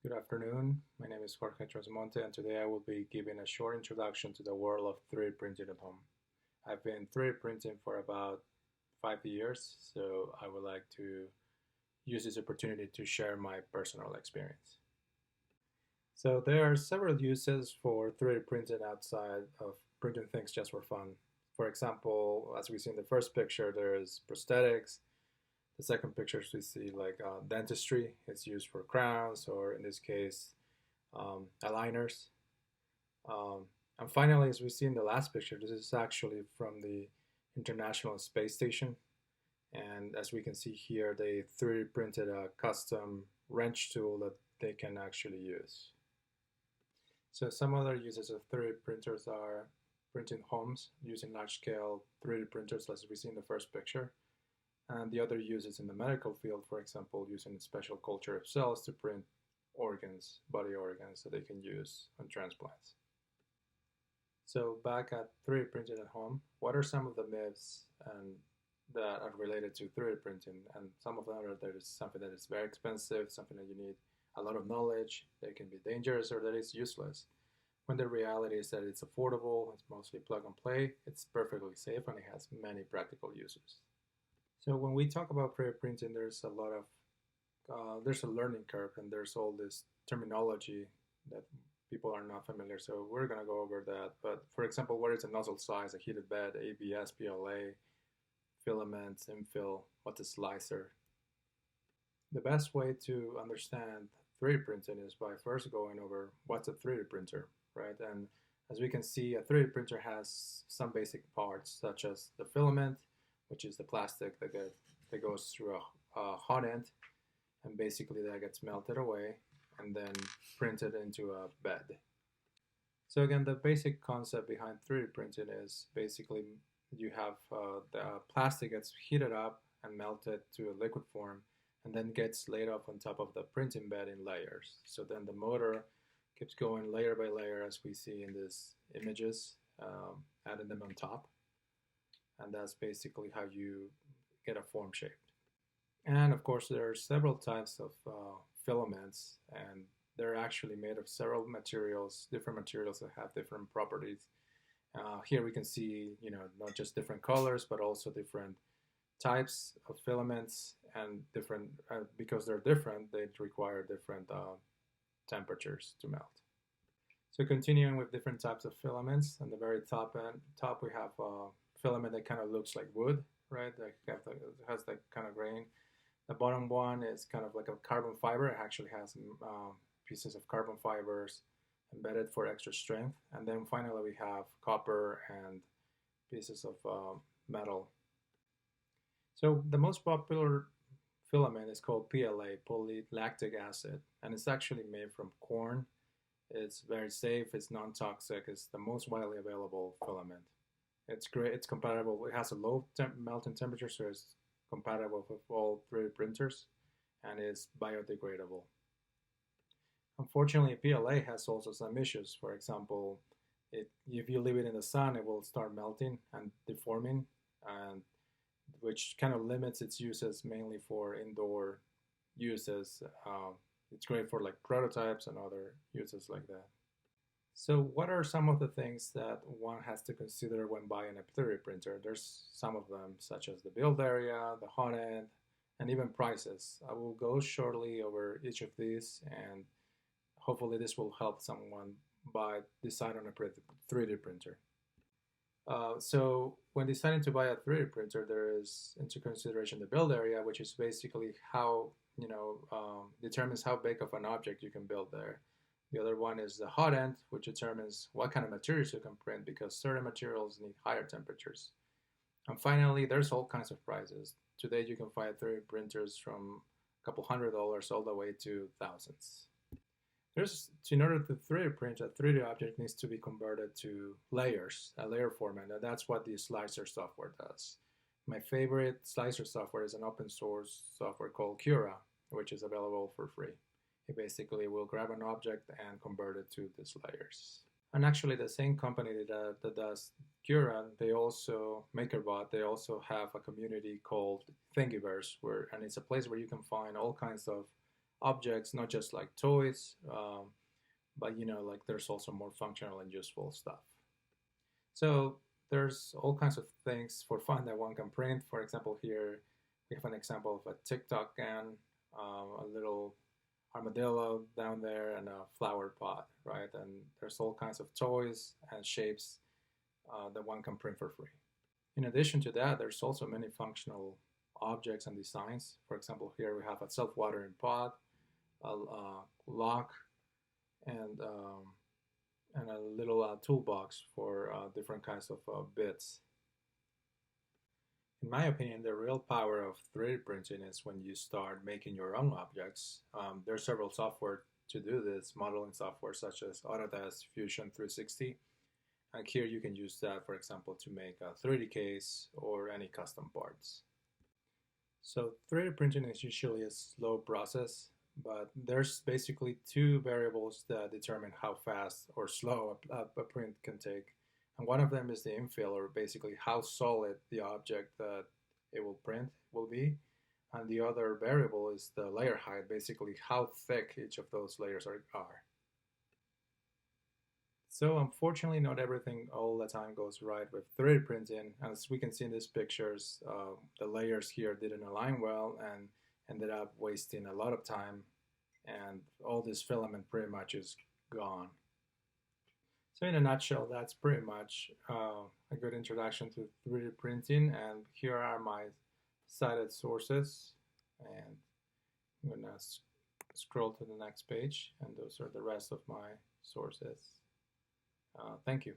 Good afternoon. My name is Jorge Trasmonte, and today I will be giving a short introduction to the world of 3D printing at home. I've been 3D printing for about 5 years, so I would like to use this opportunity to share my personal experience. So there are several uses for 3D printing outside of printing things just for fun. For example, as we see in the first picture, there is prosthetics. The second picture we see like dentistry. It's used for crowns, or in this case, aligners. Um, and finally, as we see in the last picture, this is actually from the International Space Station. And as we can see here, they 3D printed a custom wrench tool that they can actually use. So some other uses of 3D printers are printing homes using large-scale 3D printers, as we see in the first picture. And the other uses in the medical field, for example, using a special culture of cells to print organs, body organs that they can use on transplants. So back at 3D printing at home, what are some of the myths that are related to 3D printing? And some of them are that it's something that is very expensive, something that you need a lot of knowledge, that can be dangerous, or that it's useless. When the reality is that it's affordable, it's mostly plug and play, it's perfectly safe, and it has many practical uses. So when we talk about 3D printing, there's a lot of there's a learning curve, and there's all this terminology that people are not familiar. So we're gonna go over that. But for example, what is a nozzle size, a heated bed, ABS, PLA, filaments, infill, what's a slicer? The best way to understand 3D printing is by first going over what's a 3D printer, right? And as we can see, a 3D printer has some basic parts, such as the filament, which is the plastic that goes through a hot end, and basically that gets melted away and then printed into a bed. So again, the basic concept behind 3D printing is basically you have the plastic gets heated up and melted to a liquid form, and then gets laid off on top of the printing bed in layers. So then the motor keeps going layer by layer, as we see in these images, adding them on top. And that's basically how you get a form shape. And of course, there are several types of filaments, and they're actually made of several materials, different materials that have different properties. Here we can see, not just different colors, but also different types of filaments, and different because they're different, they require different temperatures to melt. So continuing with different types of filaments, on the very top we have a filament that kind of looks like wood, right? That has that kind of grain. The bottom one is kind of like a carbon fiber. It actually has pieces of carbon fibers embedded for extra strength. And then finally we have copper and pieces of metal. So the most popular filament is called PLA, polylactic acid, and it's actually made from corn. It's very safe, it's non-toxic, it's the most widely available filament. It's great, it's compatible, it has a low melting temperature, so it's compatible with all 3D printers, and is biodegradable. Unfortunately, PLA has also some issues. For example, if you leave it in the sun, it will start melting and deforming, and which kind of limits its uses mainly for indoor uses. It's great for like prototypes and other uses like that. So what are some of the things that one has to consider when buying a 3D printer? There's some of them, such as the build area, the hot end, and even prices. I will go shortly over each of these, and hopefully this will help someone decide on a 3D printer. So when deciding to buy a 3D printer, there is into consideration the build area, which is basically how, determines how big of an object you can build there. The other one is the hot end, which determines what kind of materials you can print, because certain materials need higher temperatures. And finally, there's all kinds of prices. Today you can find 3D printers from a couple $100 all the way to thousands. In order to 3D print, a 3D object needs to be converted to layers, a layer format, and that's what the slicer software does. My favorite slicer software is an open source software called Cura, which is available for free. It basically will grab an object and convert it to these layers. And actually, the same company that does Cura, they also, MakerBot, they also have a community called Thingiverse, and it's a place where you can find all kinds of objects, not just like toys, but like there's also more functional and useful stuff. So there's all kinds of things for fun that one can print. For example, here we have an example of a TikTok can, a little armadillo down there, and a flower pot, right? And there's all kinds of toys and shapes that one can print for free. In addition to that, there's also many functional objects and designs. For example, here we have a self-watering pot, a lock, and and a little toolbox for different kinds of bits. In my opinion, the real power of 3D printing is when you start making your own objects. There are several software to do this, modeling software such as Autodesk Fusion 360. And here you can use that, for example, to make a 3D case or any custom parts. So 3D printing is usually a slow process, but there's basically two variables that determine how fast or slow a print can take. And one of them is the infill, or basically how solid the object that it will print will be. And the other variable is the layer height, basically how thick each of those layers are. So unfortunately, not everything all the time goes right with 3D printing. As we can see in these pictures, the layers here didn't align well and ended up wasting a lot of time, and all this filament pretty much is gone. So in a nutshell, that's pretty much a good introduction to 3D printing, and here are my cited sources, and I'm gonna scroll to the next page, and those are the rest of my sources. Thank you.